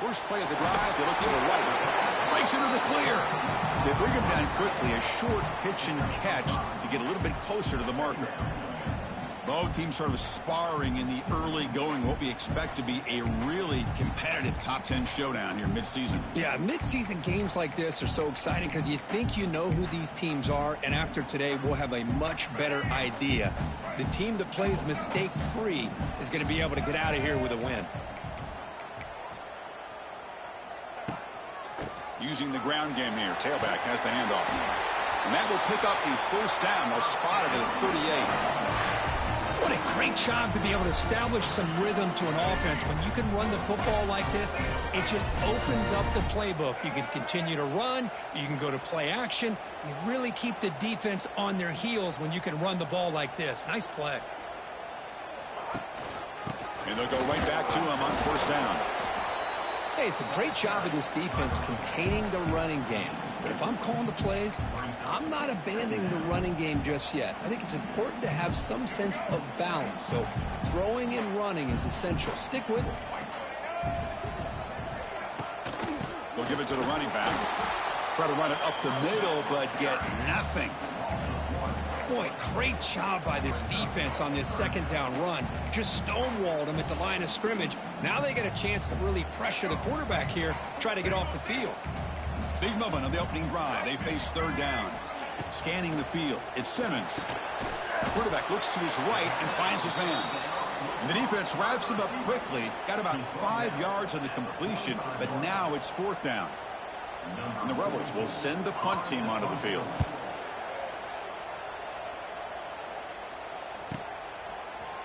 first play of the drive. They look to the right. Breaks into the clear. They bring him down quickly. A short pitch and catch to get a little bit closer to the marker. Both teams sort of sparring in the early going. What we expect to be a really competitive top 10 showdown here mid-season. Yeah, mid-season games like this are so exciting because you think you know who these teams are, and after today we'll have a much better idea. The team that plays mistake-free is going to be able to get out of here with a win. Using the ground game here. Tailback has the handoff. And that will pick up the first down. They'll spot it at 38. What a great job to be able to establish some rhythm to an offense. When you can run the football like this, it just opens up the playbook. You can continue to run. You can go to play action. You really keep the defense on their heels when you can run the ball like this. Nice play. And they'll go right back to him on first down. Hey, it's a great job of this defense containing the running game. But if I'm calling the plays, I'm not abandoning the running game just yet. I think it's important to have some sense of balance. So throwing and running is essential. Stick with it. They'll give it to the running back. Try to run it up the middle, but get nothing. Boy, great job by this defense on this second down run. Just stonewalled him at the line of scrimmage. Now they get a chance to really pressure the quarterback here, try to get off the field. Big moment on the opening drive. They face third down. Scanning the field. It's Simmons. Quarterback looks to his right and finds his man. And the defense wraps him up quickly. Got about 5 yards on the completion, but now it's fourth down. And the Rebels will send the punt team onto the field.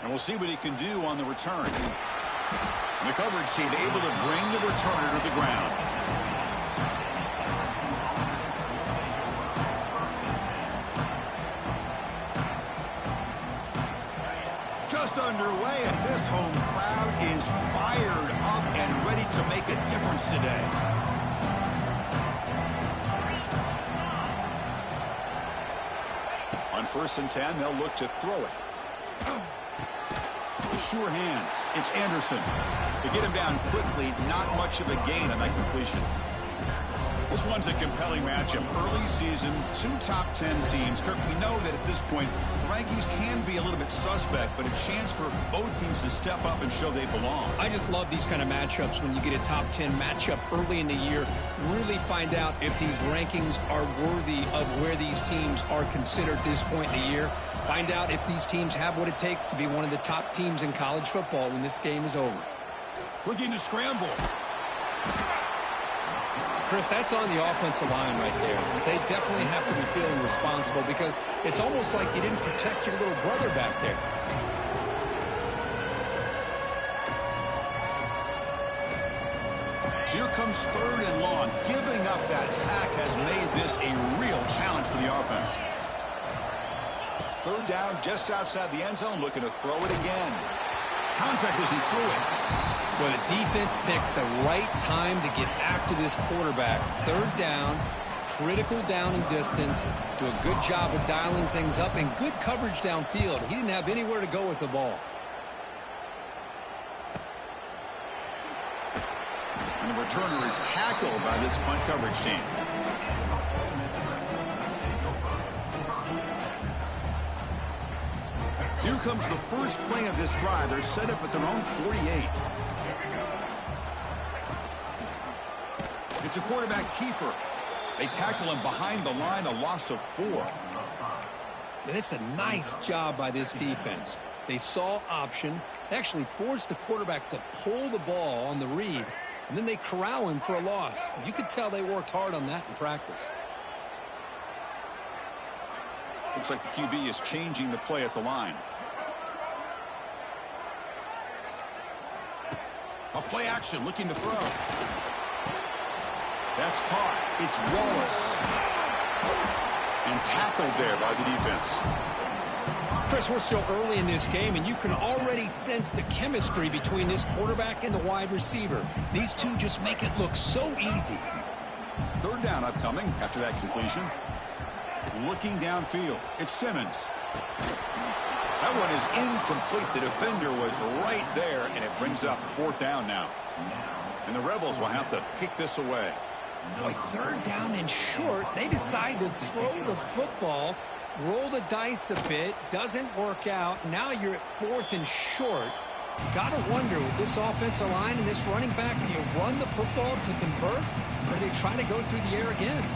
And we'll see what he can do on the return. And the coverage team able to bring the returner to the ground. Just underway, and this home crowd is fired up and ready to make a difference today. On 1st and 10, they'll look to throw it. Sure hands. It's Anderson. To get him down quickly, not much of a gain on that completion. This one's a compelling matchup. Early season, 2 top 10 teams. Kirk, we know that at this point, the rankings can be a little bit suspect, but a chance for both teams to step up and show they belong. I just love these kind of matchups when you get a top 10 matchup early in the year. Really find out if these rankings are worthy of where these teams are considered at this point in the year. Find out if these teams have what it takes to be one of the top teams in college football when this game is over. Looking to scramble. Chris, that's on the offensive line right there. They definitely have to be feeling responsible because it's almost like you didn't protect your little brother back there. So here comes third and long. Giving up that sack has made this a real challenge for the offense. Third down just outside the end zone, looking to throw it again. Contact as he threw it. Well, the defense picks the right time to get after this quarterback. Third down, critical down and distance. Do a good job of dialing things up and good coverage downfield. He didn't have anywhere to go with the ball. And the returner is tackled by this punt coverage team. Here comes the first play of this drive. They're set up at their own 48. It's a quarterback keeper. They tackle him behind the line, a loss of 4. And it's a nice job by this defense. They saw option. They actually forced the quarterback to pull the ball on the read, and then they corral him for a loss. You could tell they worked hard on that in practice. Looks like the QB is changing the play at the line. A play action, looking to throw. That's caught. It's Wallace. And tackled there by the defense. Chris, we're still early in this game, and you can already sense the chemistry between this quarterback and the wide receiver. These two just make it look so easy. Third down upcoming after that completion. Looking downfield. It's Simmons. That one is incomplete. The defender was right there, and it brings up fourth down now. And the Rebels will have to kick this away. Boy, third down and short. They decide to throw the football, roll the dice a bit, doesn't work out. Now you're at fourth and short. You got to wonder, with this offensive line and this running back, do you run the football to convert, or do they try to go through the air again?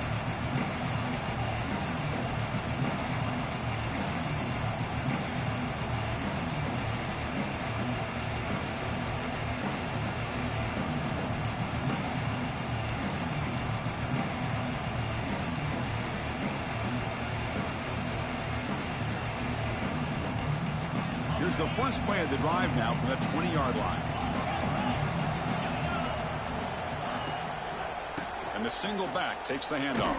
Here's the first play of the drive now from the 20-yard line. And the single back takes the handoff.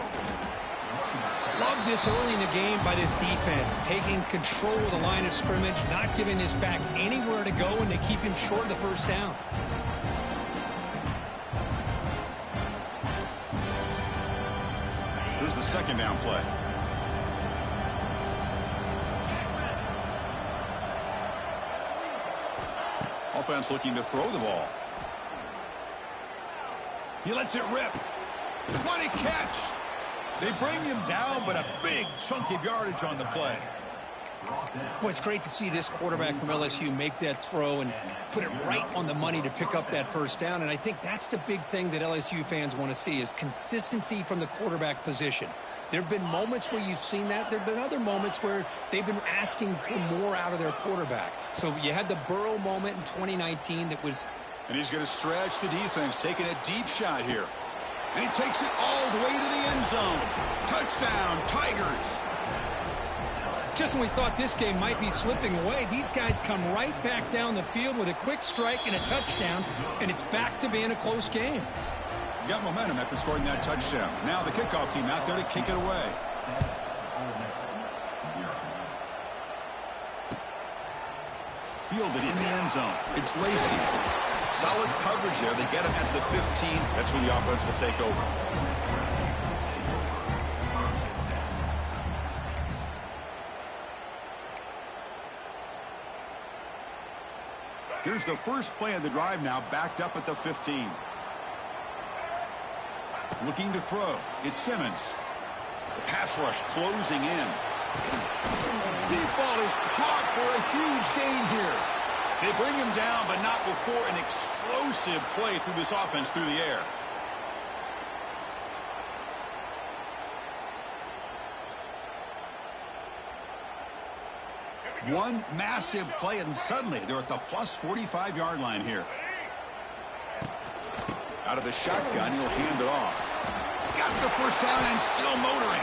Love this early in the game by this defense, taking control of the line of scrimmage, not giving this back anywhere to go, and they keep him short of the first down. Here's the second down play. Offense looking to throw the ball. He lets it rip. What a catch! They bring him down, but a big chunk of yardage on the play. Boy, it's great to see this quarterback from LSU make that throw and put it right on the money to pick up that first down. And I think that's the big thing that LSU fans want to see is consistency from the quarterback position. There have been moments where you've seen that. There have been other moments where they've been asking for more out of their quarterback. So you had the Burrow moment in 2019 that was... And he's going to stretch the defense, taking a deep shot here. And he takes it all the way to the end zone. Touchdown, Tigers. Just when we thought this game might be slipping away, these guys come right back down the field with a quick strike and a touchdown, and it's back to being a close game. Got momentum after scoring that touchdown. Now the kickoff team out there to kick it away. Fielded in the end zone. It's Lacey. Solid coverage there. They get him at the 15. That's where the offense will take over. Here's the first play of the drive now, backed up at the 15. Looking to throw. It's Simmons. The pass rush closing in. Deep ball is caught for a huge gain here. They bring him down, but not before an explosive play through this offense through the air. One massive play, and suddenly they're at the plus 45-yard line here. Out of the shotgun, he'll hand it off. Got the first down and still motoring.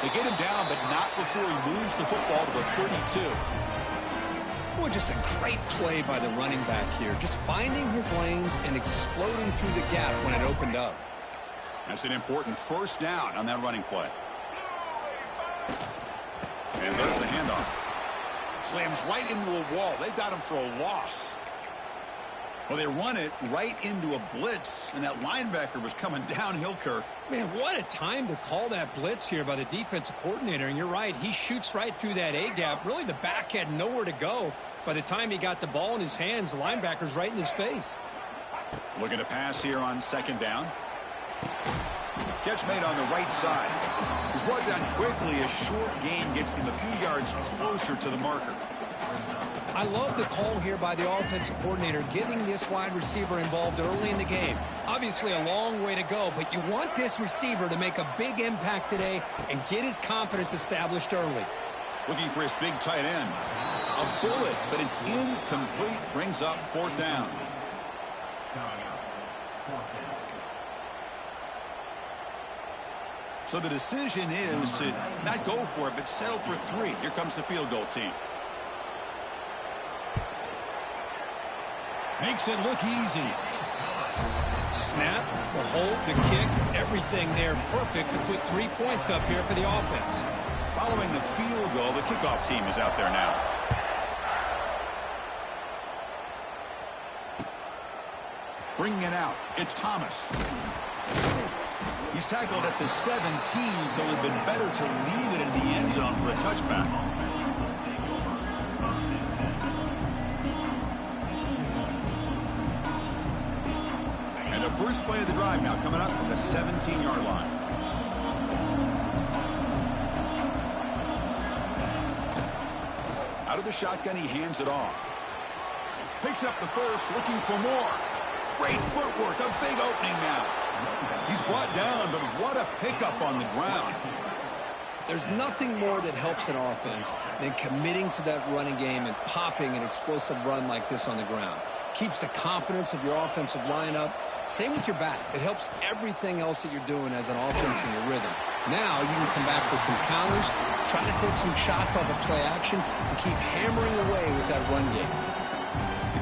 They get him down, but not before he moves the football to the 32. Boy, just a great play by the running back here. Just finding his lanes and exploding through the gap when it opened up. That's an important first down on that running play. And there's the handoff. Slams right into a wall. They've got him for a loss. Well, they run it right into a blitz, and that linebacker was coming downhill, Kirk. Man, what a time to call that blitz here by the defensive coordinator. And you're right, he shoots right through that A-gap. Really, the back had nowhere to go. By the time he got the ball in his hands, the linebacker's right in his face. Looking to pass here on second down. Catch made on the right side. He's brought down quickly. A short gain gets them a few yards closer to the marker. I love the call here by the offensive coordinator, getting this wide receiver involved early in the game. Obviously a long way to go, but you want this receiver to make a big impact today and get his confidence established early. Looking for his big tight end. A bullet, but it's incomplete. Brings up fourth down. So the decision is to not go for it, but settle for 3. Here comes the field goal team. Makes it look easy. Snap, the hold, the kick, everything there perfect to put 3 points up here for the offense. Following the field goal, the kickoff team is out there now. Bringing it out, it's Thomas. He's tackled at the 17, so it would have been better to leave it in the end zone for a touchback. And first play of the drive now coming up from the 17-yard line. Out of the shotgun, he hands it off. Picks up the first, looking for more. Great footwork, a big opening now. He's brought down, but what a pickup on the ground. There's nothing more that helps an offense than committing to that running game and popping an explosive run like this on the ground. Keeps the confidence of your offensive lineup. Same with your back. It helps everything else that you're doing as an offense in your rhythm. Now you can come back with some counters, try to take some shots off of play action, and keep hammering away with that run game.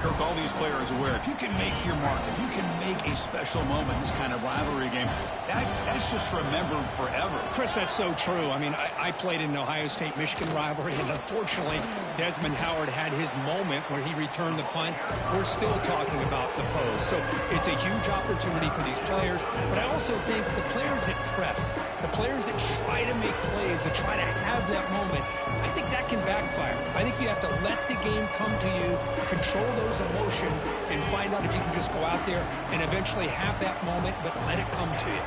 Kirk, all these players aware, if you can make your mark, if you can make a special moment in this kind of rivalry game, that's just remembered forever. Chris, that's so true. I mean, I played in an Ohio State-Michigan rivalry, and unfortunately, Desmond Howard had his moment where he returned the punt. We're still talking about the pose. So it's a huge opportunity for these players, but I also think the players that press, the players that try to make plays, that try to have that moment, I think that can backfire. I think you have to let the game come to you, control those emotions, and find out if you can just go out there and eventually have that moment, but let it come to you.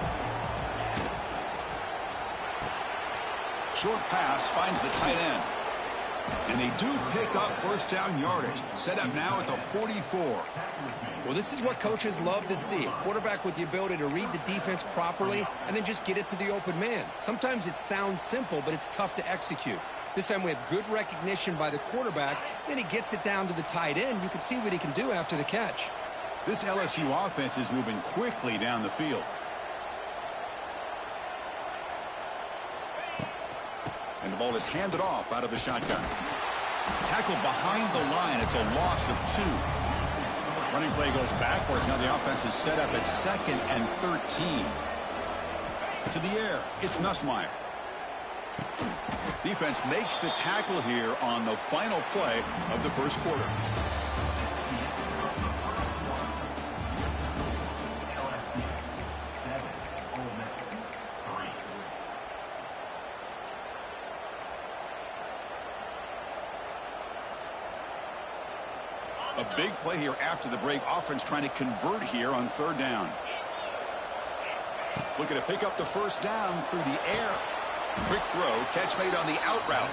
Short pass finds the tight end. And they do pick up first down yardage. Set up now at the 44. Well, this is what coaches love to see. A quarterback with the ability to read the defense properly and then just get it to the open man. Sometimes it sounds simple, but it's tough to execute. This time we have good recognition by the quarterback. Then he gets it down to the tight end. You can see what he can do after the catch. This LSU offense is moving quickly down the field. And the ball is handed off out of the shotgun. Tackled behind the line. It's a loss of 2. Running play goes backwards. Now the offense is set up at 2nd and 13. To the air. It's Nussmeier. Defense makes the tackle here on the final play of the first quarter. A big play here after the break. Offense trying to convert here on 3rd down. Looking to pick up the first down through the air. Quick throw, catch made on the out route.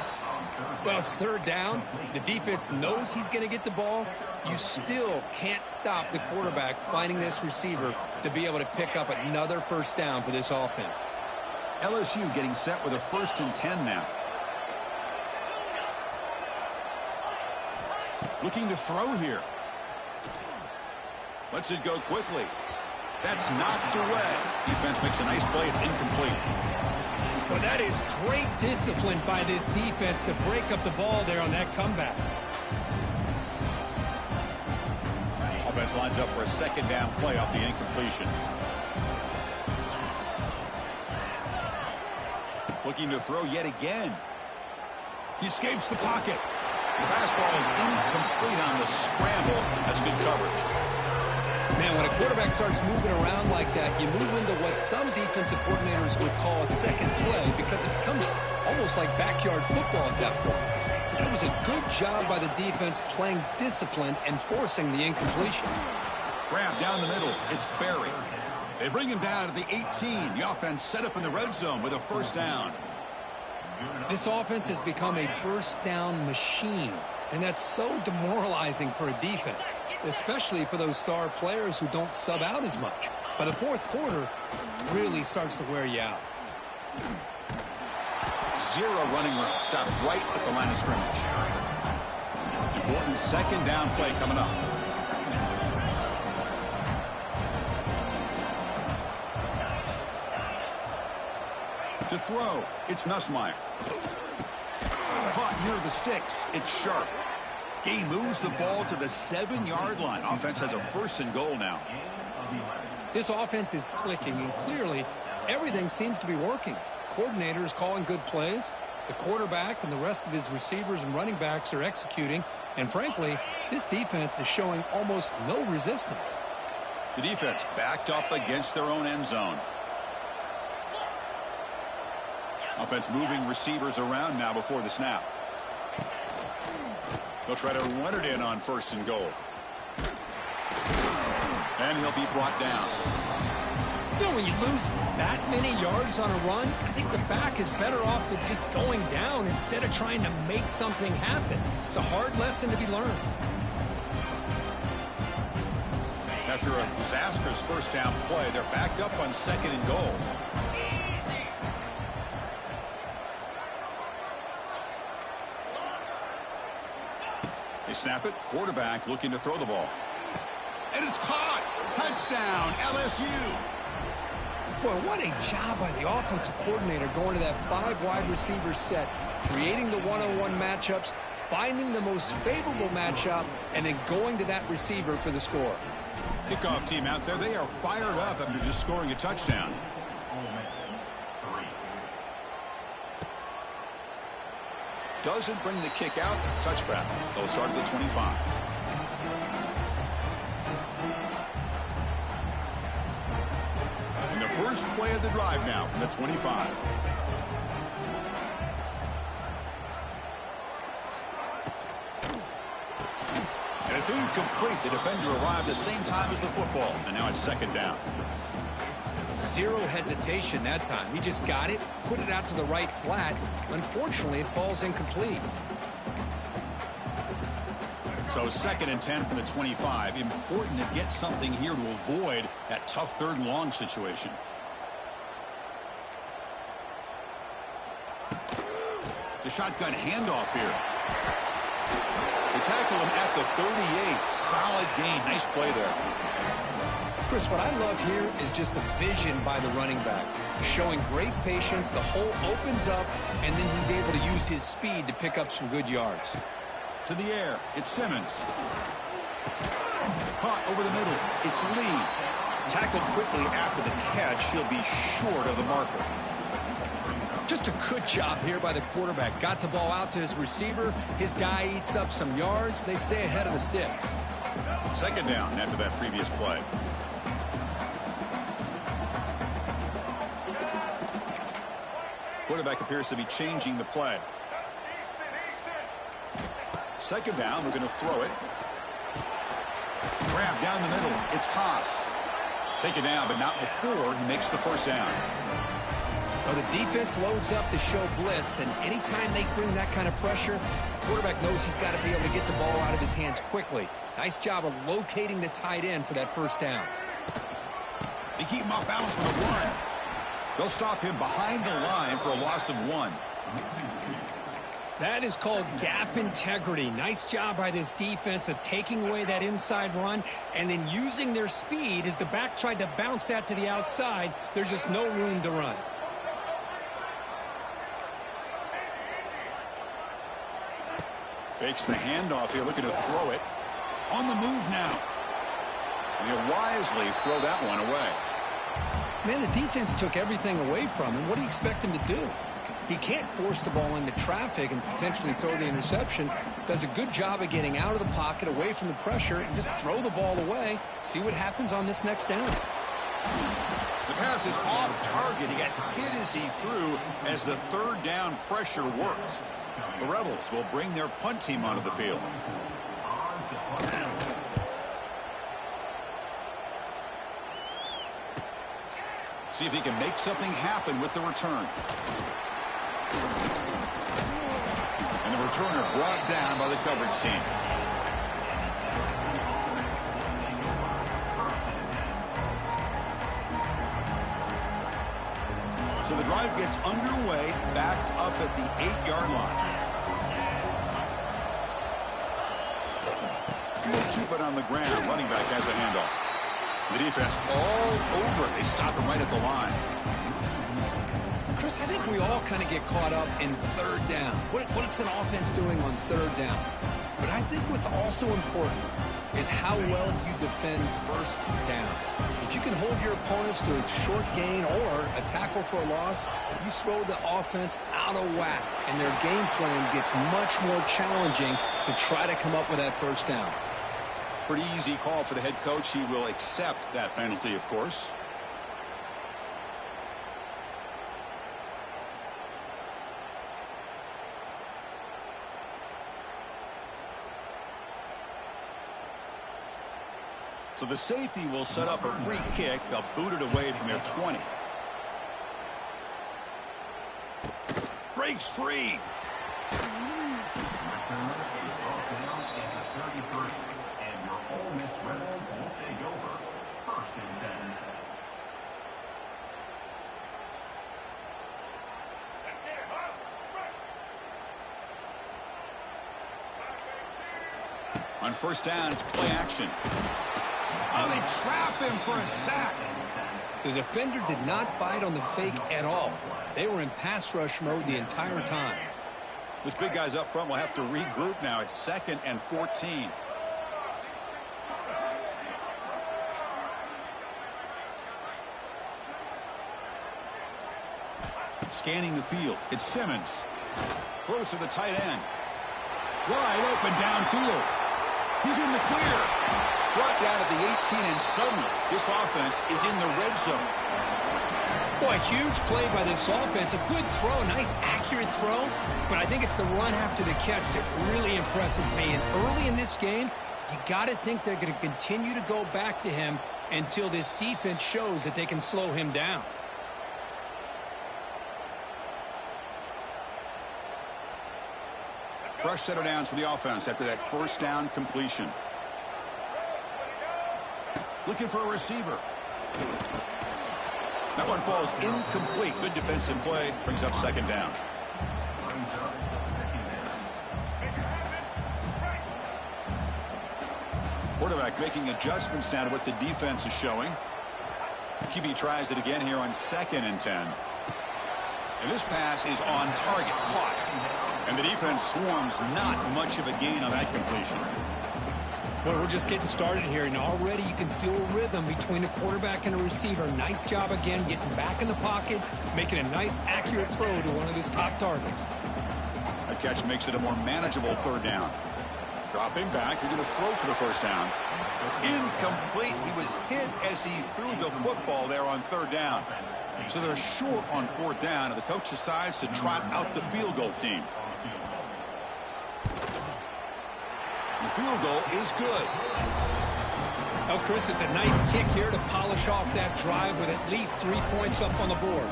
Well, it's 3rd down. The defense knows he's going to get the ball. You still can't stop the quarterback finding this receiver to be able to pick up another first down for this offense. LSU getting set with a 1st and 10 now. Looking to throw here. Lets it go quickly. That's knocked away. Defense makes a nice play. It's incomplete. Well, that is great discipline by this defense to break up the ball there on that comeback. Offense lines up for a 2nd down play off the incompletion. Looking to throw yet again. He escapes the pocket. The pass ball is incomplete on the scramble. That's good coverage. Man, when a quarterback starts moving around like that, you move into what some defensive coordinators would call a second play because it becomes almost like backyard football at that point. But that was a good job by the defense playing discipline and forcing the incompletion. Grab down the middle. It's Barry. They bring him down to the 18. The offense set up in the red zone with a first down. This offense has become a first down machine, and that's so demoralizing for a defense, especially for those star players who don't sub out as much. By the 4th quarter, it really starts to wear you out. 0 running room. Stop right at the line of scrimmage. Important 2nd down play coming up. To throw, it's Nussmeier. Caught near the sticks. It's Sharp. He moves the ball to the 7-yard line. Offense has a 1st and goal now. This offense is clicking, and clearly everything seems to be working. The coordinator is calling good plays. The quarterback and the rest of his receivers and running backs are executing. And frankly, this defense is showing almost no resistance. The defense backed up against their own end zone. Offense moving receivers around now before the snap. They'll try to run it in on 1st and goal. And he'll be brought down. You know, when you lose that many yards on a run, I think the back is better off to just going down instead of trying to make something happen. It's a hard lesson to be learned. After a disastrous first down play, they're back up on 2nd and goal. They snap it. Quarterback looking to throw the ball. And it's caught. Touchdown, LSU. Boy, what a job by the offensive coordinator going to that 5 wide receiver set, creating the one-on-one matchups, finding the most favorable matchup, and then going to that receiver for the score. Kickoff team out there. They are fired up after just scoring a touchdown. Doesn't bring the kick out. Touchback. They'll start at the 25. And the first play of the drive now from the 25. And it's incomplete. The defender arrived the same time as the football. And now it's 2nd down. Zero hesitation that time. He just got it, put it out to the right flat. Unfortunately, it falls incomplete. So 2nd and 10 from the 25. Important to get something here to avoid that tough 3rd and long situation. The shotgun handoff here. They tackle him at the 38. Solid gain. Nice play there. Chris, what I love here is just the vision by the running back. Showing great patience, the hole opens up, and then he's able to use his speed to pick up some good yards. To the air, it's Simmons. Caught over the middle, it's Lee. Tackled quickly after the catch, he'll be short of the marker. Just a good job here by the quarterback. Got the ball out to his receiver. His guy eats up some yards. They stay ahead of the sticks. 2nd down after that previous play. Quarterback appears to be changing the play. 2nd down, we're going to throw it. Grab down the middle. It's Haas. Take it down, but not before he makes the first down. Well, the defense loads up to show blitz, and anytime they bring that kind of pressure, the quarterback knows he's got to be able to get the ball out of his hands quickly. Nice job of locating the tight end for that first down. They keep him off balance with a run. They'll stop him behind the line for a loss of 1. That is called gap integrity. Nice job by this defense of taking away that inside run and then using their speed as the back tried to bounce that to the outside. There's just no room to run. Fakes the handoff here, looking to throw it. On the move now. And he'll wisely throw that one away. Man, the defense took everything away from him. What do you expect him to do? He can't force the ball into traffic and potentially throw the interception. Does a good job of getting out of the pocket, away from the pressure, and just throw the ball away. See what happens on this next down. The pass is off target. He got hit as he threw as the 3rd down pressure worked. The Rebels will bring their punt team onto the field. See if he can make something happen with the return. And the returner brought down by the coverage team. So the drive gets underway, backed up at the 8-yard line. They keep it on the ground. Running back has a handoff. The defense all over it. They stop him right at the line. Chris, I think we all kind of get caught up in 3rd down. What's an offense doing on 3rd down? But I think what's also important is how well you defend 1st down. If you can hold your opponents to a short gain or a tackle for a loss, you throw the offense out of whack, and their game plan gets much more challenging to try to come up with that 1st down. Pretty easy call for the head coach. He will accept that penalty, of course. So the safety will set up a free kick. They'll boot it away from their 20. Breaks free. On first down, it's play action. Oh, they trap him for a sack. The defender did not bite on the fake at all. They were in pass rush mode the entire time. This big guy's up front will have to regroup now. It's 2nd and 14. Scanning the field. It's Simmons. Throws to the tight end. Wide open downfield. He's in the clear. Brought down at the 18, and suddenly this offense is in the red zone. Boy, huge play by this offense. A good throw, a nice accurate throw. But I think it's the run after the catch that really impresses me. And early in this game, you got to think they're going to continue to go back to him until this defense shows that they can slow him down. Fresh set of downs for the offense after that first down completion. Looking for a receiver. That one falls incomplete. Good defensive play. Brings up 2nd down. Quarterback making adjustments now to what the defense is showing. QB tries it again here on 2nd and 10. And this pass is on target. Caught. And the defense swarms. Not much of a gain on that completion. Well, we're just getting started here, and already you can feel a rhythm between a quarterback and a receiver. Nice job again getting back in the pocket, making a nice, accurate throw to one of his top targets. That catch makes it a more manageable 3rd down. Dropping back, he's going to throw for the first down. Incomplete. He was hit as he threw the football there on 3rd down. So they're short on 4th down, and the coach decides to trot out the field goal team. The field goal is good. Oh, Chris, it's a nice kick here to polish off that drive with at least 3 points up on the board.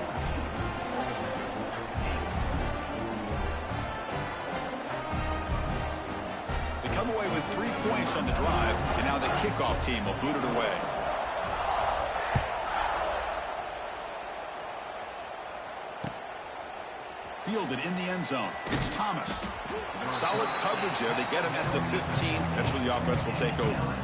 They come away with 3 points on the drive, and now the kickoff team will boot it away. Fielded in the end zone. It's Thomas. Solid coverage there. They get him at the 15. That's where the offense will take over.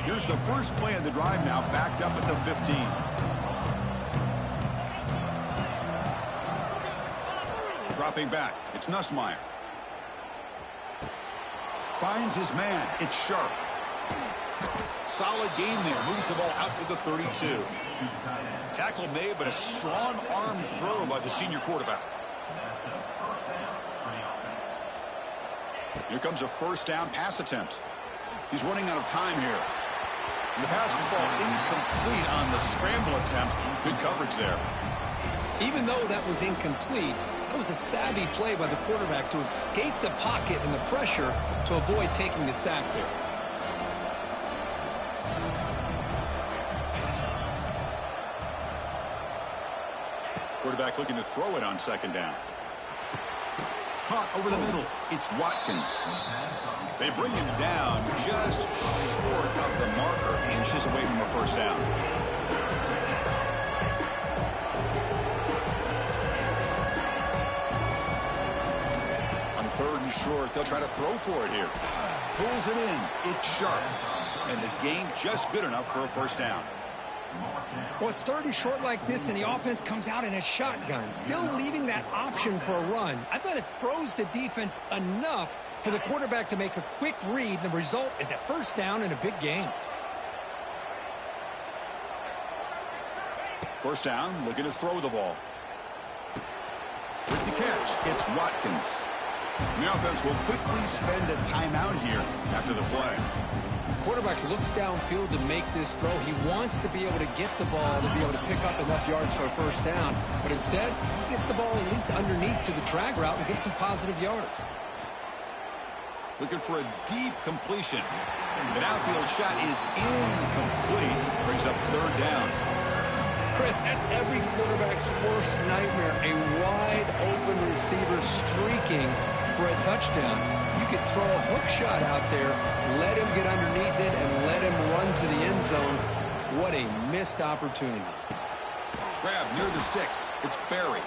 Here's the first play of the drive now, backed up at the 15. Dropping back. It's Nussmeier. Finds his man. It's Sharp. Solid gain there. Moves the ball out to the 32. Tackle made, but a strong arm throw by the senior quarterback. Here comes a first down pass attempt. He's running out of time here. And the pass will fall incomplete on the scramble attempt. Good coverage there. Even though that was incomplete, that was a savvy play by the quarterback to escape the pocket and the pressure to avoid taking the sack there. Quarterback looking to throw it on 2nd down. Caught over the middle. It's Watkins. They bring him down just short of the marker, inches away from a first down. On 3rd and short, they'll try to throw for it here. Pulls it in. It's Sharp. And the gain just good enough for a first down. Well, it's 3rd and short like this, and the offense comes out in a shotgun, still leaving that option for a run. I thought it throws the defense enough for the quarterback to make a quick read, and the result is a first down and a big gain. First down, looking to throw the ball. With the catch, it's Watkins. The offense will quickly spend a timeout here after the play. Quarterback looks downfield to make this throw. He wants to be able to get the ball to be able to pick up enough yards for a first down. But instead, he gets the ball at least underneath to the drag route and gets some positive yards. Looking for a deep completion. The outfield shot is incomplete. Brings up third down. Chris, that's every quarterback's worst nightmare. A wide-open receiver streaking for a touchdown. You could throw a hook shot out there, let him get underneath it, and let him run to the end zone. What a missed opportunity. Grab near the sticks. It's Barry.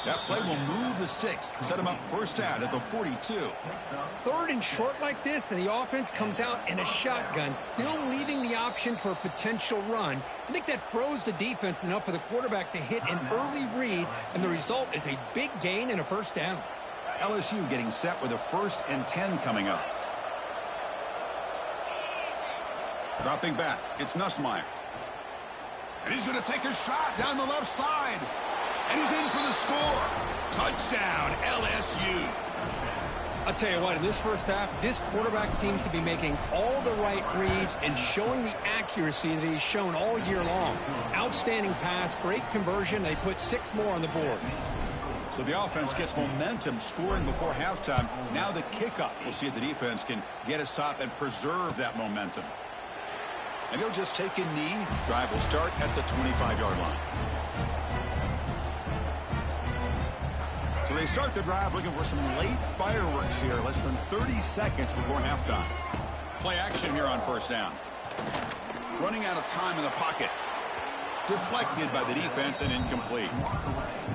That play will move the sticks, set him up first down at the 42. Third and short like this, and the offense comes out in a shotgun, still leaving the option for a potential run. I think that froze the defense enough for the quarterback to hit an early read, and the result is a big gain and a first down. LSU getting set with a 1st and 10 coming up. Dropping back, it's Nussmeier. And he's going to take a shot down the left side. And he's in for the score. Touchdown, LSU. I'll tell you what, in this first half, this quarterback seems to be making all the right reads and showing the accuracy that he's shown all year long. Outstanding pass, great conversion. They put 6 more on the board. So the offense gets momentum scoring before halftime. Now the kickoff. We'll see if the defense can get a stop and preserve that momentum. And he'll just take a knee. Drive will start at the 25-yard line. So they start the drive looking for some late fireworks here, less than 30 seconds before halftime. Play action here on first down. Running out of time in the pocket. Deflected by the defense and incomplete.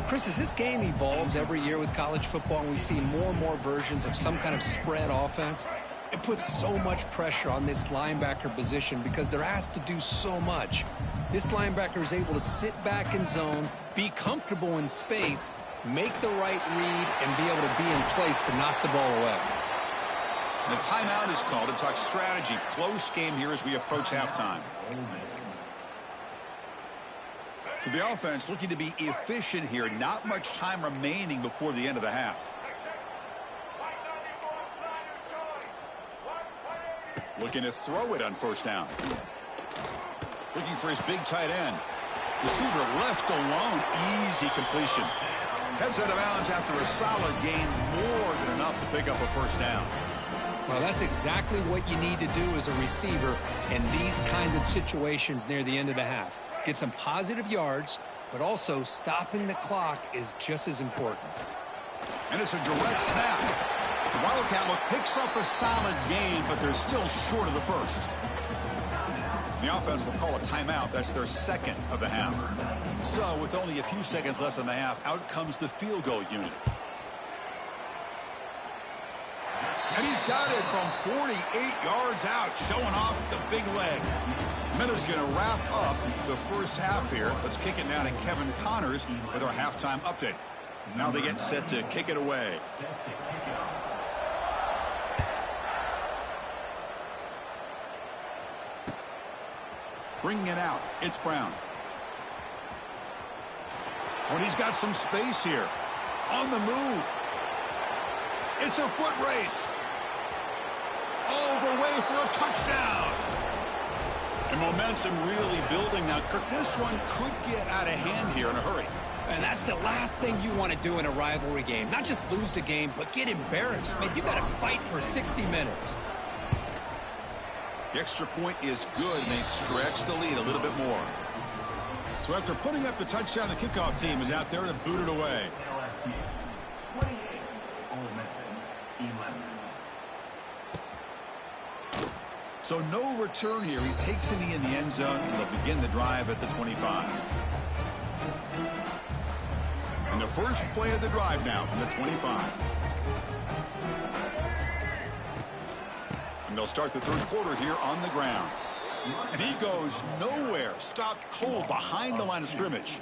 Chris, as this game evolves every year with college football and we see more and more versions of some kind of spread offense, it puts so much pressure on this linebacker position because they're asked to do so much. This linebacker is able to sit back in zone, be comfortable in space, make the right read, and be able to be in place to knock the ball away. The timeout is called to talk strategy. Close game here as we approach halftime. So the offense looking to be efficient here. Not much time remaining before the end of the half. Looking to throw it on first down. Looking for his big tight end. Receiver left alone. Easy completion. Heads out of bounds after a solid gain. More than enough to pick up a first down. Well, that's exactly what you need to do as a receiver in these kind of situations near the end of the half. Get some positive yards, but also stopping the clock is just as important. And it's a direct snap. The Wildcat look picks up a solid gain, but they're still short of the first. The offense will call a timeout. That's their second of the half. So with only a few seconds left in the half, out comes the field goal unit. And he's got it from 48 yards out, showing off the big leg. Miller's going to wrap up the first half here. Let's kick it down to Kevin Connors with our halftime update. Now they get set to kick it away. Bringing it out, it's Brown. When he's got some space here. On the move. It's a foot race. All the way for a touchdown. And momentum really building now. Kirk, this one could get out of hand here in a hurry. And that's the last thing you want to do in a rivalry game. Not just lose the game, but get embarrassed. Man, you got to fight for 60 minutes. The extra point is good, and they stretch the lead a little bit more. So after putting up the touchdown, the kickoff team is out there to boot it away. So no return here. He takes a knee in the end zone, and they'll begin the drive at the 25. And the first play of the drive now from the 25. And they'll start the third quarter here on the ground. And he goes nowhere. Stopped cold behind the line of scrimmage.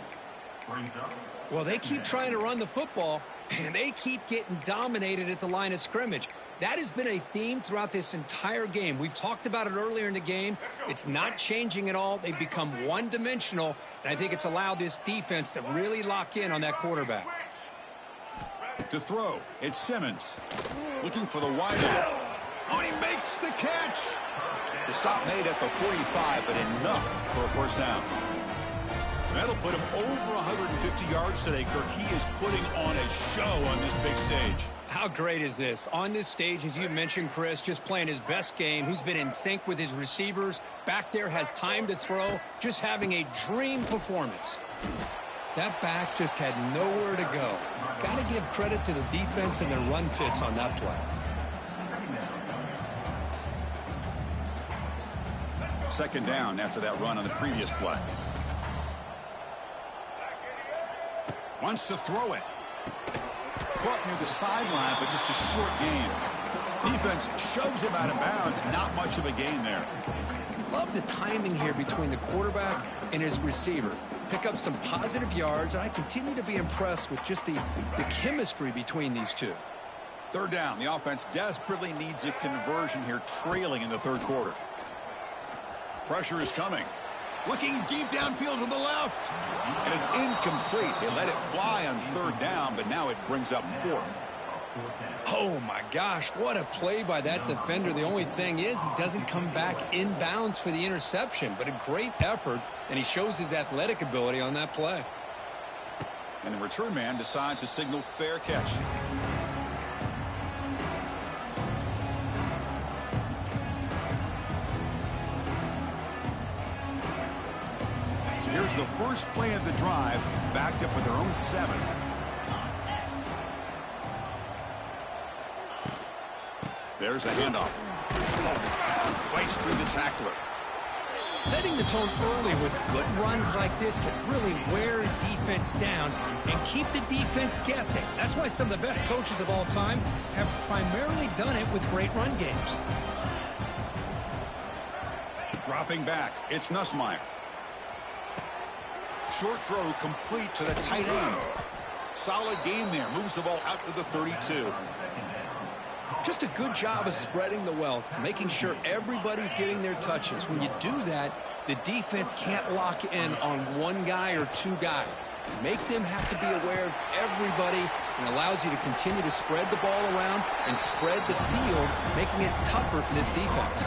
Well, they keep trying to run the football, and they keep getting dominated at the line of scrimmage. That has been a theme throughout this entire game. We've talked about it earlier in the game. It's not changing at all. They've become one-dimensional, and I think it's allowed this defense to really lock in on that quarterback. To throw, it's Simmons. Looking for the wideout. Oh, he makes the catch. The stop made at the 45, but enough for a first down. That'll put him over 150 yards today, Kirk. He is putting on a show on this big stage. How great is this? On this stage, as you mentioned, Chris, just playing his best game. He's been in sync with his receivers. Back there, has time to throw. Just having a dream performance. That back just had nowhere to go. Got to give credit to the defense and their run fits on that play. Second down after that run on the previous play. Wants to throw it. Caught near the sideline, but just a short gain. Defense shoves him out of bounds. Not much of a gain there. Love the timing here between the quarterback and his receiver. Pick up some positive yards, and I continue to be impressed with just the chemistry between these two. Third down. The offense desperately needs a conversion here, trailing in the third quarter. Pressure is coming. Looking deep downfield to the left. And it's incomplete. They let it fly on third down, but now it brings up fourth. Oh, my gosh. What a play by that defender. The only thing is he doesn't come back inbounds for the interception, but a great effort, and he shows his athletic ability on that play. And the return man decides to signal fair catch. So here's the first play of the drive, backed up with their own 7. There's the handoff. Fights through the tackler. Setting the tone early with good runs like this can really wear a defense down and keep the defense guessing. That's why some of the best coaches of all time have primarily done it with great run games. Dropping back, it's Nussmeier. Short throw complete to the tight end. Solid gain there. Moves the ball out to the 32. Just a good job of spreading the wealth, making sure everybody's getting their touches. When you do that, the defense can't lock in on one guy or two guys. Make them have to be aware of everybody, and allows you to continue to spread the ball around and spread the field, making it tougher for this defense.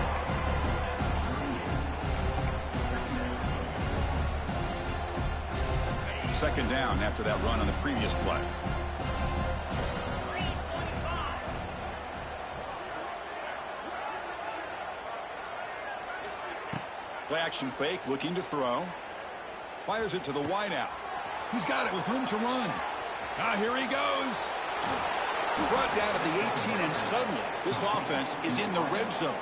Second down after that run on the previous play. Play action fake, looking to throw. Fires it to the wideout. He's got it with room to run. Ah, here he goes. Brought down at the 18, and suddenly this offense is in the red zone.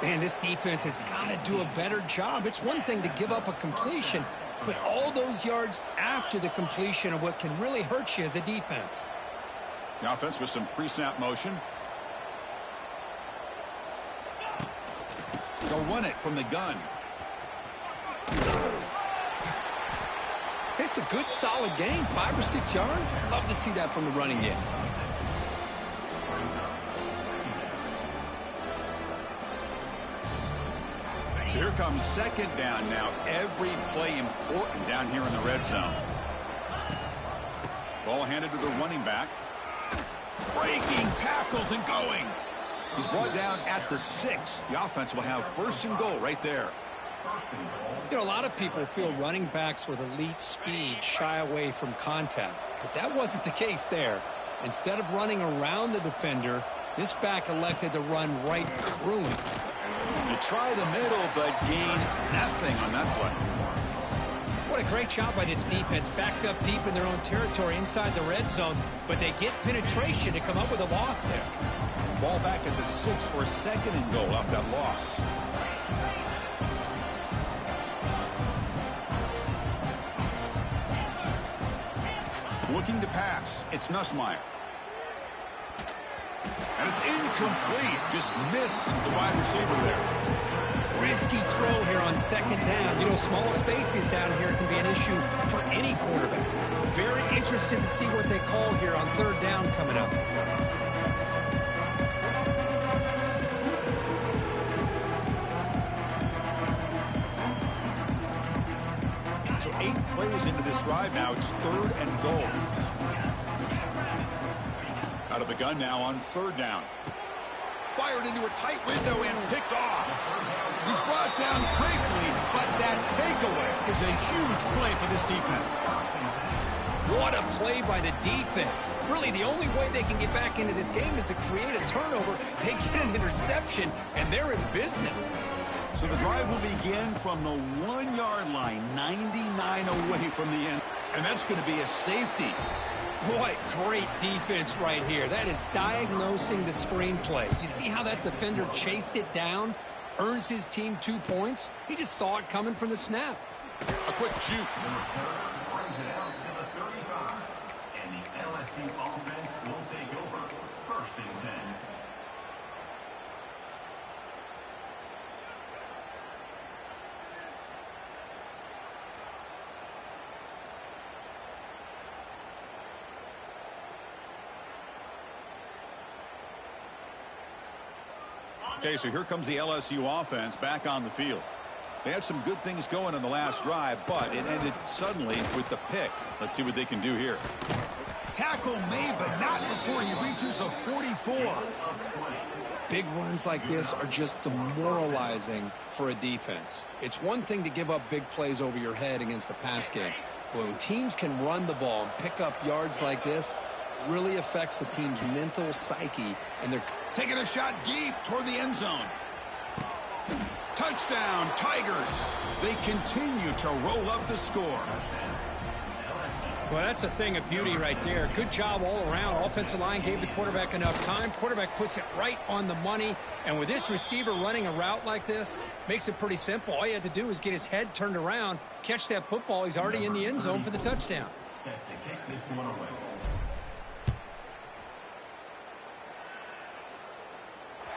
Man, this defense has got to do a better job. It's one thing to give up a completion, but all those yards after the completion are what can really hurt you as a defense. The offense with some pre-snap motion. They'll run it from the gun. It's a good, solid game. 5 or 6 yards. Love to see that from the running game. So here comes second down now. Every play important down here in the red zone. Ball handed to the running back. Breaking tackles and going. He's brought down at the 6. The offense will have first and goal right there. You know, a lot of people feel running backs with elite speed shy away from contact, but that wasn't the case there. Instead of running around the defender, this back elected to run right through him. You try the middle, but gain nothing on that play. What a great job by this defense, backed up deep in their own territory inside the red zone, but they get penetration to come up with a loss there. Ball back at the 6 for second and goal off that loss. Looking to pass. It's Nussmeier. And it's incomplete. Just missed the wide receiver there. Risky throw here on second down. You know, small spaces down here can be an issue for any quarterback. Very interested to see what they call here on third down coming up. So 8 plays into this drive now. It's third and goal. Out of the gun now on third down. Fired into a tight window and picked off. He's brought down quickly, but that takeaway is a huge play for this defense. What a play by the defense. Really, the only way they can get back into this game is to create a turnover. They get an interception, and they're in business. So the drive will begin from the 1-yard line, 99 away from the end. And that's going to be a safety. What great defense right here. That is diagnosing the screenplay. You see how that defender chased it down? Earns his team 2 points. He just saw it coming from the snap. A quick juke. Brings it out to the 35. And the LSU offense will take over. 1st and 10. Okay, so here comes the LSU offense back on the field. They had some good things going in the last drive, but it ended suddenly with the pick. Let's see what they can do here. Tackle made, but not before he reaches the 44. Big runs like this are just demoralizing for a defense. It's one thing to give up big plays over your head against the pass game. But when teams can run the ball and pick up yards like this, it really affects the team's mental psyche and their... Taking a shot deep toward the end zone. Touchdown, Tigers. They continue to roll up the score. Well, that's a thing of beauty right there. Good job all around. Offensive line gave the quarterback enough time. Quarterback puts it right on the money. And with this receiver running a route like this, makes it pretty simple. All you had to do is get his head turned around, catch that football. He's already in the end zone for the touchdown. Set to kick this one away.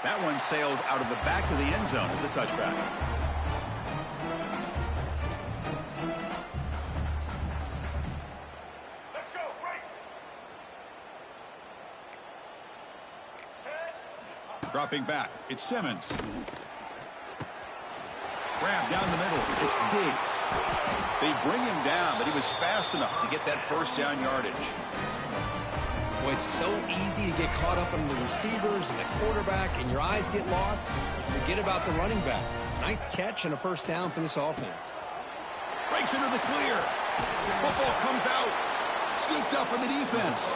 That one sails out of the back of the end zone at the touchback. Let's go, right. Dropping back, it's Simmons. Grab down the middle, it's Diggs. They bring him down, but he was fast enough to get that first down yardage. Well, it's so easy to get caught up in the receivers and the quarterback, and your eyes get lost. Forget about the running back. Nice catch and a first down for this offense. Breaks into the clear. Football comes out. Scooped up in the defense.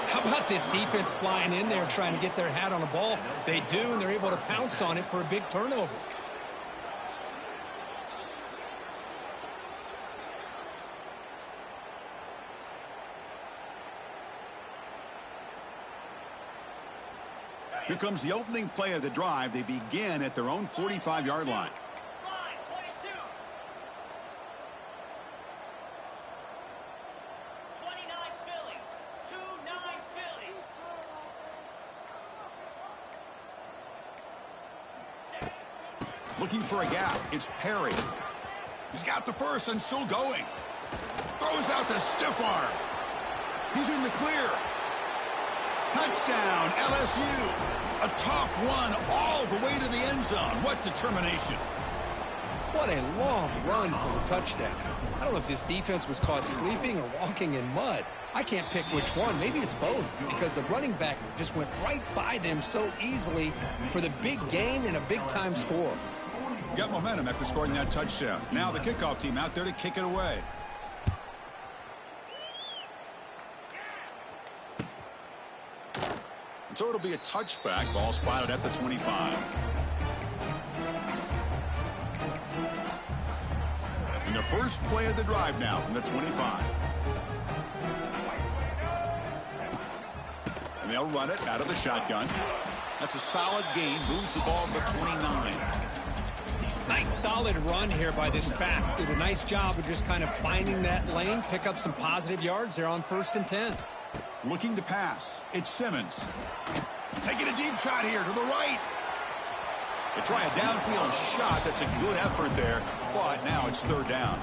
How about this defense flying in there trying to get their hat on the ball? They do, and they're able to pounce on it for a big turnover. Here comes the opening play of the drive. They begin at their own 45-yard line. Looking for a gap. It's Perry. He's got the first and still going. Throws out the stiff arm. He's in the clear. Touchdown, LSU. A tough run all the way to the end zone. What determination. What a long run for the touchdown. I don't know if this defense was caught sleeping or walking in mud. I can't pick which one. Maybe it's both, because the running back just went right by them so easily for the big gain and a big-time score. Got momentum after scoring that touchdown. Now the kickoff team out there to kick it away. So it'll be a touchback. Ball spotted at the 25. And the first play of the drive now from the 25. And they'll run it out of the shotgun. That's a solid gain. Moves the ball to the 29. Nice solid run here by this back. Did a nice job of just kind of finding that lane, pick up some positive yards there on 1st and 10. Looking to pass. It's Simmons. Taking a deep shot here to the right. They try a downfield shot. That's a good effort there. But now it's third down.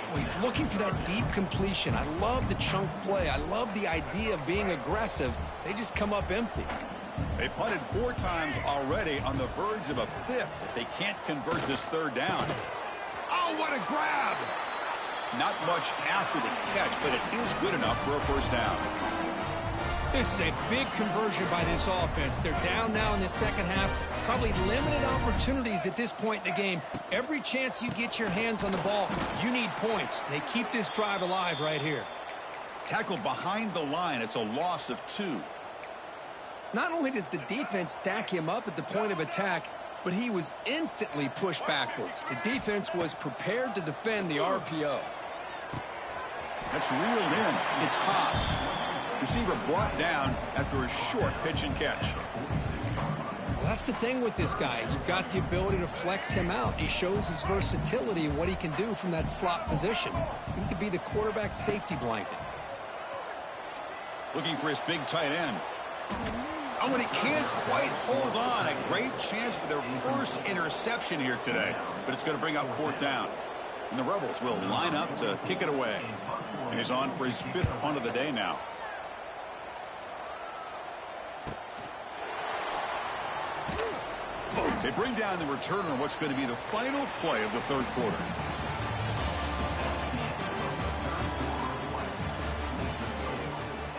Well, he's looking for that deep completion. I love the chunk play. I love the idea of being aggressive. They just come up empty. They punted 4 times already, on the verge of a 5th. They can't convert this third down. Oh, what a grab! Not much after the catch, but it is good enough for a first down. This is a big conversion by this offense. They're down now in the second half. Probably limited opportunities at this point in the game. Every chance you get your hands on the ball, you need points. They keep this drive alive right here. Tackled behind the line. It's a loss of 2. Not only does the defense stack him up at the point of attack, but he was instantly pushed backwards. The defense was prepared to defend the RPO. That's reeled in. It's toss. Receiver brought down after a short pitch and catch. Well, that's the thing with this guy. You've got the ability to flex him out. He shows his versatility and what he can do from that slot position. He could be the quarterback safety blanket. Looking for his big tight end. Oh, and he can't quite hold on. A great chance for their first interception here today. But it's going to bring up 4th down. And the Rebels will line up to kick it away. And he's on for his 5th punt of the day now. They bring down the returner on what's going to be the final play of the 3rd quarter.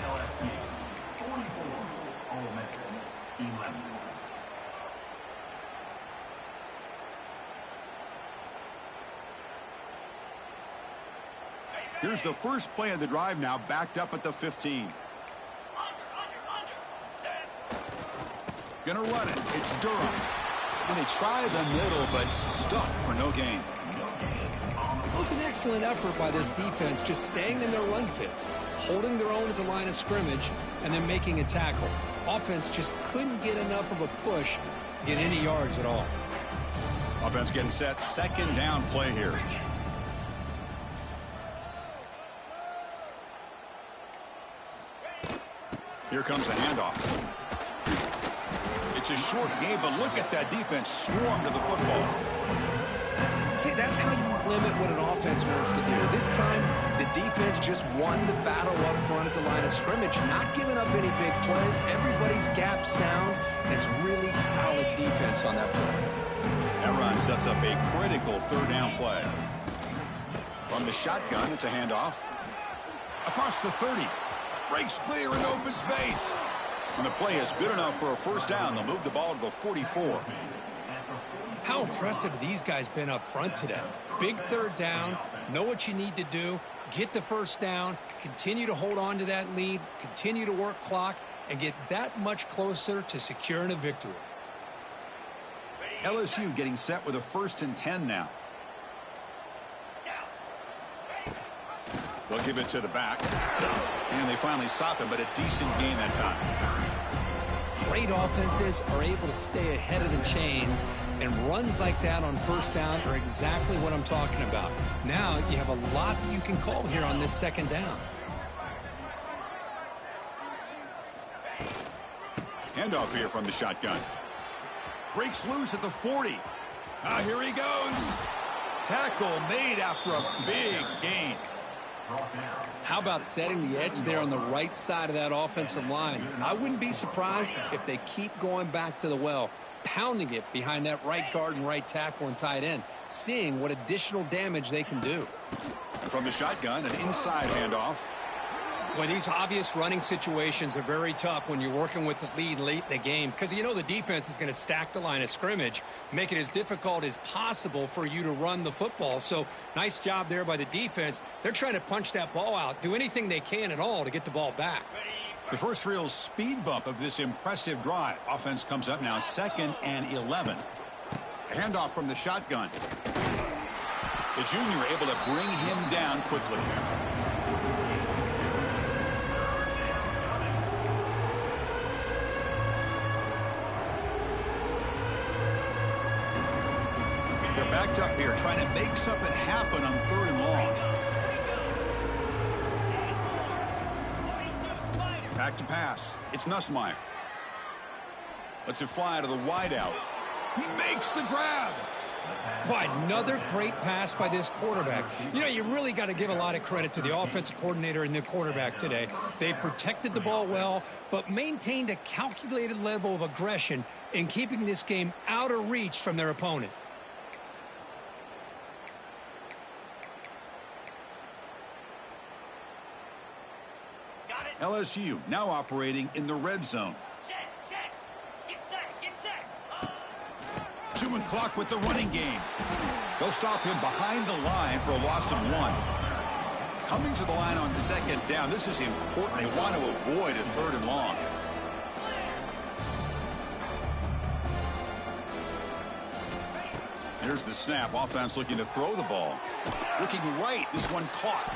LSU 44, Ole Miss 11. Here's the first play of the drive now, backed up at the 15. Gonna run it. It's Durham. And they try the middle, but stuffed for no gain. It was an excellent effort by this defense, just staying in their run fits, holding their own at the line of scrimmage, and then making a tackle. Offense just couldn't get enough of a push to get any yards at all. Offense getting set. 2nd down play here. Here comes a handoff. It's a short game, but look at that defense swarm to the football. See, that's how you limit what an offense wants to do. This time, the defense just won the battle up front at the line of scrimmage, not giving up any big plays. Everybody's gap sound, and it's really solid defense on that play. That run sets up a critical 3rd down play. From the shotgun, it's a handoff. Across the 30. Breaks clear in open space. And the play is good enough for a 1st down. They'll move the ball to the 44. How impressive have these guys been up front today? Big 3rd down, know what you need to do, get the 1st down, continue to hold on to that lead, continue to work clock, and get that much closer to securing a victory. LSU getting set with a 1st and 10 now. They'll give it to the back. And they finally stop him, but a decent gain that time. Great offenses are able to stay ahead of the chains, and runs like that on 1st down are exactly what I'm talking about. Now you have a lot that you can call here on this 2nd down. Handoff here from the shotgun. Breaks loose at the 40. Here he goes. Tackle made after a big gain. How about setting the edge there on the right side of that offensive line? I wouldn't be surprised if they keep going back to the well, pounding it behind that right guard and right tackle and tight end, seeing what additional damage they can do. And from the shotgun, an inside handoff. Boy, these obvious running situations are very tough when you're working with the lead late in the game, because you know the defense is going to stack the line of scrimmage, make it as difficult as possible for you to run the football. So nice job there by the defense. They're trying to punch that ball out, do anything they can at all to get the ball back. The first real speed bump of this impressive drive. Offense comes up now 2nd and 11. A handoff from the shotgun. The junior able to bring him down quickly. They're backed up here, trying to make something happen on 3rd and long. Back to pass. It's Nussmeier. Lets it fly to the wideout. He makes the grab. Boy, another great pass by this quarterback. You know, you really got to give a lot of credit to the offensive coordinator and the quarterback today. They protected the ball well, but maintained a calculated level of aggression in keeping this game out of reach from their opponent. Got it. LSU now operating in the red zone. Check. Get set. 2 clock with the running game. They'll stop him behind the line for a loss of 1. Coming to the line on 2nd down. This is important. They want to avoid a 3rd and long. Here's the snap. Offense looking to throw the ball. Looking right. This one caught.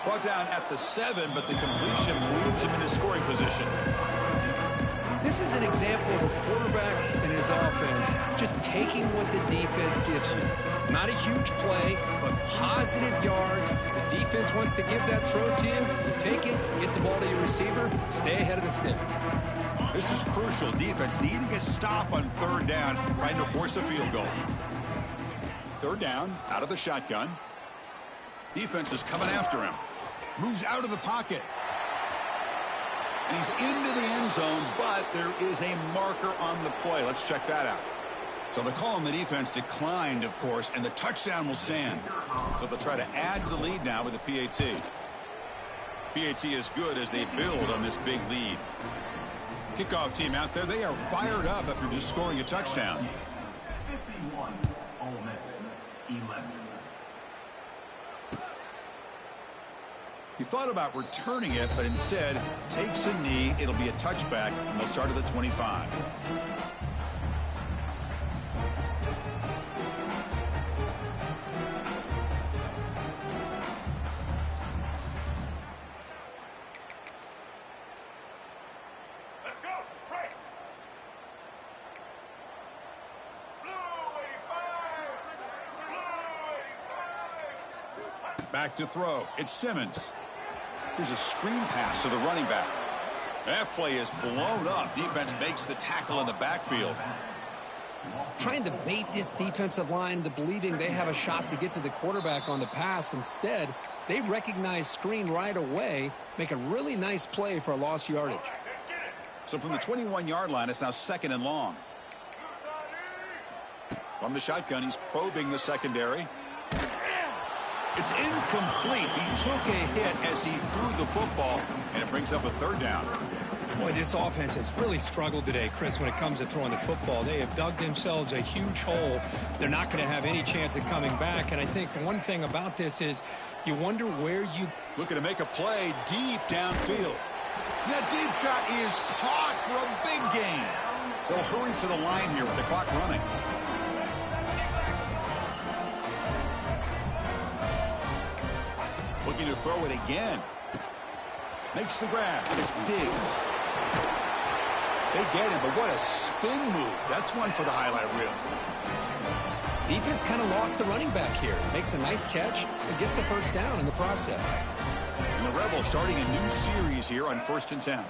Brought down at the 7, but the completion moves him into scoring position. This is an example of a quarterback and his offense just taking what the defense gives you. Not a huge play, but positive yards. The defense wants to give that throw to you. You take it, get the ball to your receiver, stay ahead of the sticks. This is crucial. Defense needing a stop on 3rd down, trying to force a field goal. 3rd down, out of the shotgun. Defense is coming after him. Moves out of the pocket. And he's into the end zone, but there is a marker on the play. Let's check that out. So the call on the defense declined, of course, and the touchdown will stand. So they'll try to add to the lead now with the PAT. PAT is good as they build on this big lead. Kickoff team out there, they are fired up after just scoring a touchdown. 51, Ole Miss 11. He thought about returning it, but instead takes a knee. It'll be a touchback, and they'll start at the 25. Let's go. Right. Back to throw. It's Simmons. Here's a screen pass to the running back. That play is blown up. Defense makes the tackle in the backfield. Trying to bait this defensive line into believing they have a shot to get to the quarterback on the pass. Instead, they recognize screen right away, make a really nice play for a lost yardage. So from the 21-yard line, it's now 2nd and long. From the shotgun, he's probing the secondary. It's incomplete. He took a hit as he threw the football, and it brings up a 3rd down. Boy, this offense has really struggled today, Chris, when it comes to throwing the football. They have dug themselves a huge hole. They're not going to have any chance of coming back. And I think one thing about this is you wonder where you... Looking to make a play deep downfield. That deep shot is caught for a big gain. They'll hurry to the line here with the clock running. Looking to throw it again. Makes the grab. It's Diggs. They get him, but what a spin move. That's one for the highlight reel. Defense kind of lost the running back here. Makes a nice catch and gets the 1st down in the process. And the Rebels starting a new series here on 1st and 10.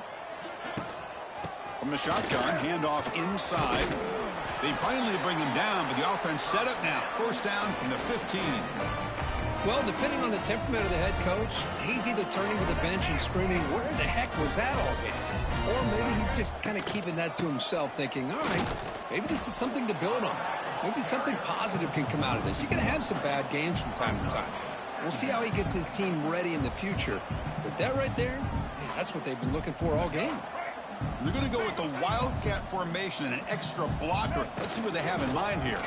From the shotgun, handoff inside. They finally bring him down, but the offense set up now. 1st down from the 15. Well, depending on the temperament of the head coach, he's either turning to the bench and screaming, where the heck was that all game? Or maybe he's just kind of keeping that to himself, thinking, all right, maybe this is something to build on. Maybe something positive can come out of this. You're going to have some bad games from time to time. We'll see how he gets his team ready in the future. But that right there, man, that's what they've been looking for all game. They're going to go with the Wildcat formation and an extra blocker. Let's see what they have in mind here.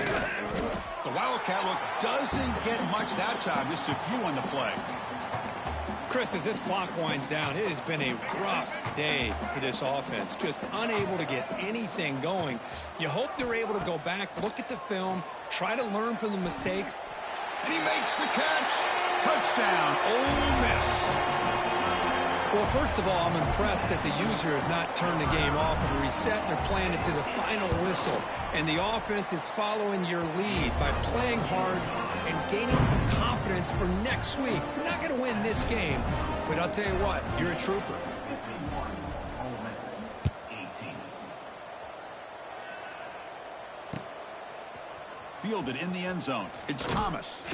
The Wildcat look doesn't get much that time, just a few on the play. Chris, as this clock winds down, it has been a rough day for this offense. Just unable to get anything going. You hope they're able to go back, look at the film, try to learn from the mistakes. And he makes the catch. Touchdown, Ole Miss. Well, first of all, I'm impressed that the user has not turned the game off and reset. They're playing it to the final whistle. And the offense is following your lead by playing hard and gaining some confidence for next week. We're not going to win this game, but I'll tell you what, you're a trooper. 51, Ole Miss 18. Fielded in the end zone. It's Thomas.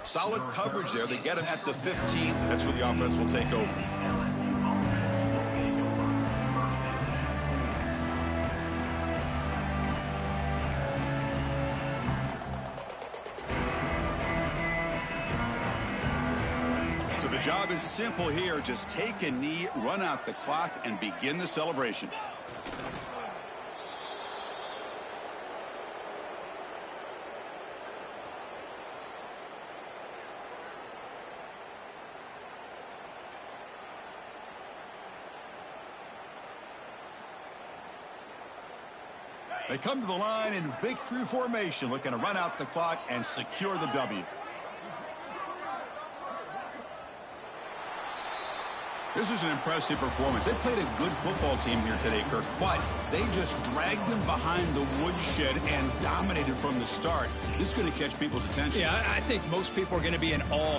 Solid coverage there. They get him at the 15. That's where the offense will take over. So the job is simple here. Just take a knee, run out the clock, and begin the celebration. They come to the line in victory formation, looking to run out the clock and secure the W. This is an impressive performance. They played a good football team here today, Kirk, but they just dragged them behind the woodshed and dominated from the start. This is going to catch people's attention. Yeah, I think most people are going to be in awe